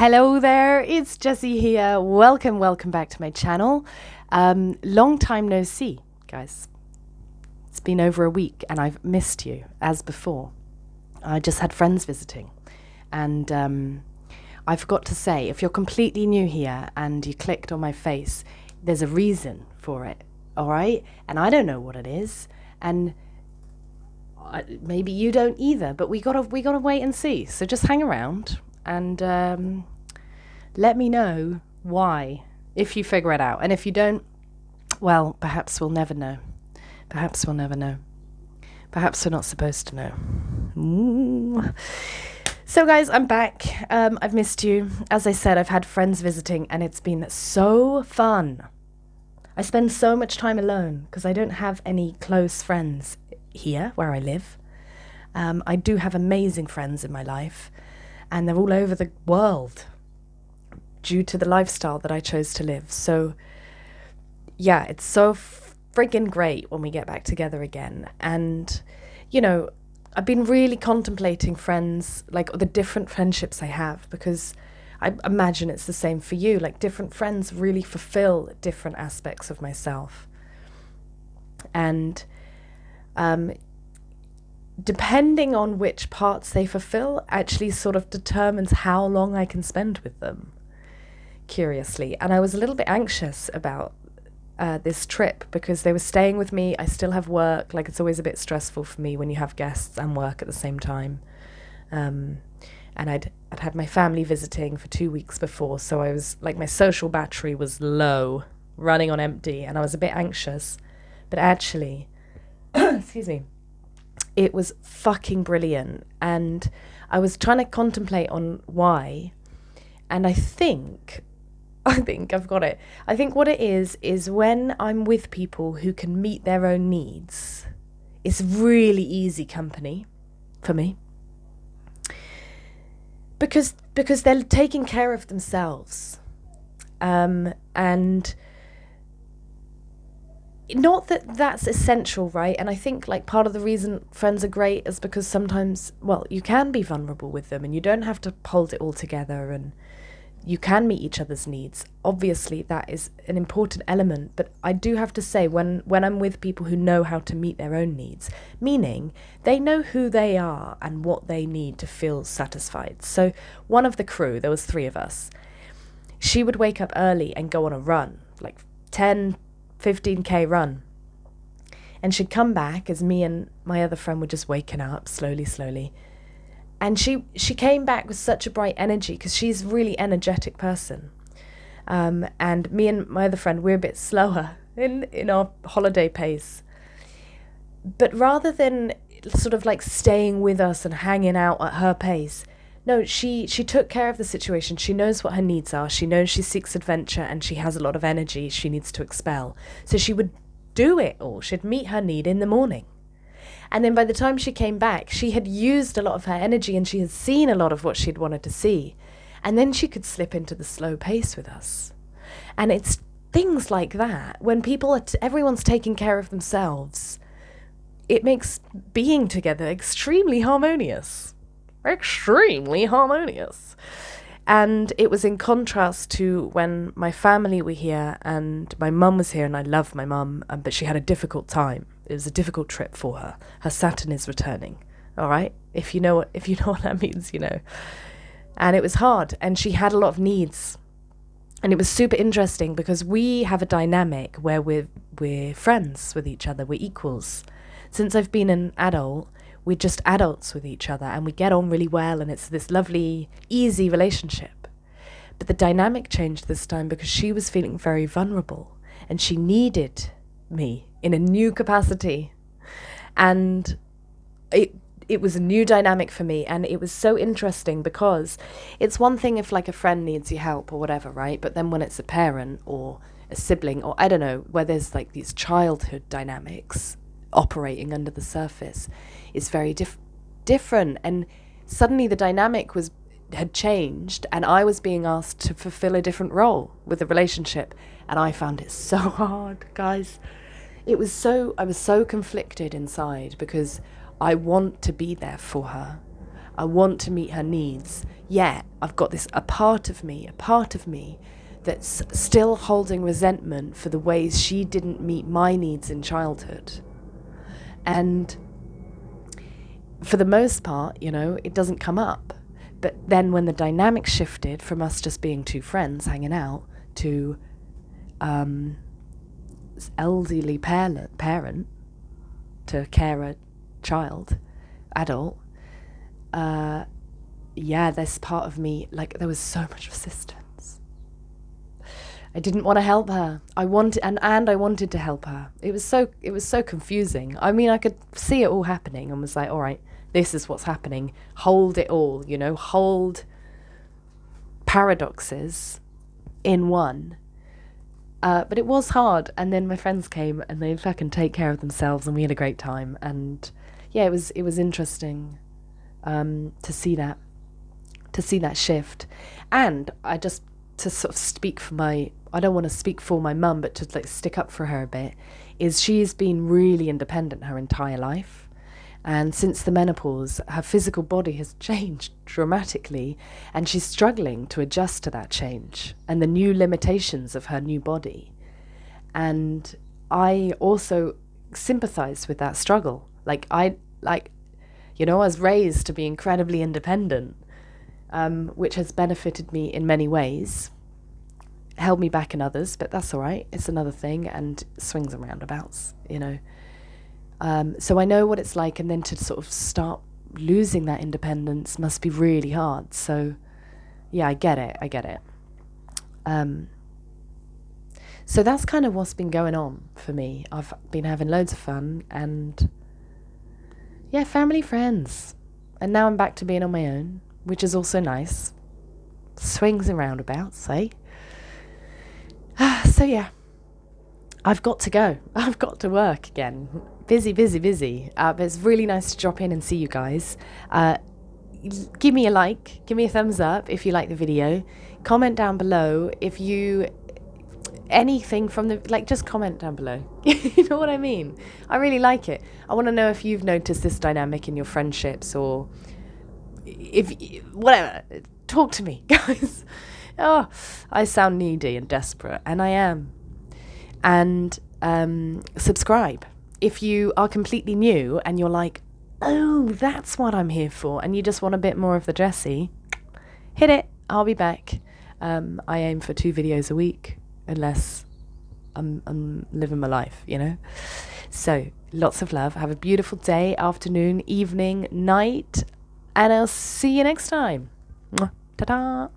Hello there, it's Jessie here. Welcome back to my channel. Long time no see, guys. It's been over a week and I've missed you, as before. I just had friends visiting. And I forgot to say, if you're completely new here and you clicked on my face, there's a reason for it, all right? And I don't know what it is. And maybe you don't either, but we gotta wait and see. So just hang around and let me know why, if you figure it out. And if you don't, well, perhaps we'll never know. Perhaps we'll never know. Perhaps we're not supposed to know. Ooh. So guys, I'm back. I've missed you. As I said, I've had friends visiting and it's been so fun. I spend so much time alone because I don't have any close friends here where I live. I do have amazing friends in my life and they're all over the world due to the lifestyle that I chose to live. So yeah, it's so friggin' great when we get back together again. And, you know, I've been really contemplating friends, like the different friendships I have, because I imagine it's the same for you. Like different friends really fulfill different aspects of myself. And depending on which parts they fulfill actually sort of determines how long I can spend with them, curiously. And I was a little bit anxious about this trip because they were staying with me. I still have work. Like, it's always a bit stressful for me when you have guests and work at the same time. And I'd had my family visiting for 2 weeks before, so I was like, my social battery was low, running on empty, and I was a bit anxious. But actually, excuse me, it was fucking brilliant. And I was trying to contemplate on why, and I think I've got it. I think what it is when I'm with people who can meet their own needs, it's really easy company for me. Because they're taking care of themselves. And not that that's essential, right? And I think like part of the reason friends are great is because sometimes, well, you can be vulnerable with them and you don't have to hold it all together and you can meet each other's needs. Obviously, that is an important element, but I do have to say when I'm with people who know how to meet their own needs, meaning they know who they are and what they need to feel satisfied. So one of the crew, there was 3 of us, she would wake up early and go on a run, like 10, 15K run. And she'd come back as me and my other friend were just waking up slowly. And she came back with such a bright energy because she's a really energetic person. And me and my other friend, we're a bit slower in our holiday pace. But rather than sort of like staying with us and hanging out at her pace, no, she took care of the situation. She knows what her needs are. She knows she seeks adventure and she has a lot of energy she needs to expel. So she would do it all. She'd meet her need in the morning. And then by the time she came back, she had used a lot of her energy and she had seen a lot of what she'd wanted to see. And then she could slip into the slow pace with us. And it's things like that. When everyone's taking care of themselves, it makes being together extremely harmonious. Extremely harmonious. And it was in contrast to when my family were here and my mum was here, and I love my mum, but she had a difficult time. It was a difficult trip for her. Her Saturn is returning. All right? If you know what that means, you know. And it was hard, and she had a lot of needs. And it was super interesting because we have a dynamic where we're friends with each other, we're equals. Since I've been an adult, we're just adults with each other and we get on really well and it's this lovely, easy relationship. But the dynamic changed this time because she was feeling very vulnerable and she needed me in a new capacity. And it was a new dynamic for me, and it was so interesting because it's one thing if like a friend needs your help or whatever, right? But then when it's a parent or a sibling or I don't know, where there's like these childhood dynamics operating under the surface, is very different. And suddenly the dynamic had changed and I was being asked to fulfill a different role with the relationship, and I found it so hard, guys. I was so conflicted inside because I want to be there for her. I want to meet her needs. Yet I've got a part of me that's still holding resentment for the ways she didn't meet my needs in childhood. And for the most part, it doesn't come up. But then when the dynamic shifted from us just being two friends hanging out to elderly parent to care a child, adult, there's part of me, like, there was so much resistance. I didn't want to help her. I wanted to help her. It was so confusing. I mean, I could see it all happening and was like, all right, this is what's happening. Hold it all, hold paradoxes in one. But it was hard. And then my friends came and they fucking take care of themselves and we had a great time. And yeah, it was interesting to see that shift. And to sort of speak for I don't want to speak for my mum, but to like stick up for her a bit, is she's been really independent her entire life. And since the menopause, her physical body has changed dramatically, and she's struggling to adjust to that change and the new limitations of her new body. And I also sympathize with that struggle. I was raised to be incredibly independent, which has benefited me in many ways, held me back in others, but that's all right. It's another thing, and swings and roundabouts, So I know what it's like, and then to sort of start losing that independence must be really hard. So yeah, I get it. So that's kind of what's been going on for me. I've been having loads of fun, and yeah, family, friends. And now I'm back to being on my own, which is also nice. Swings and roundabouts, eh? So yeah, I've got to go. I've got to work again. Busy. But it's really nice to drop in and see you guys. Give me a like, give me a thumbs up if you like the video. Comment down below if you... anything from just comment down below. You know what I mean? I really like it. I want to know if you've noticed this dynamic in your friendships, or whatever. Talk to me, guys. Oh, I sound needy and desperate, and I am. And subscribe if you are completely new and you're like, oh, that's what I'm here for, and you just want a bit more of the Jessie. Hit it. I'll be back. I aim for 2 videos a week, unless I'm living my life, So lots of love. Have a beautiful day, afternoon, evening, night, and I'll see you next time. Ta-da.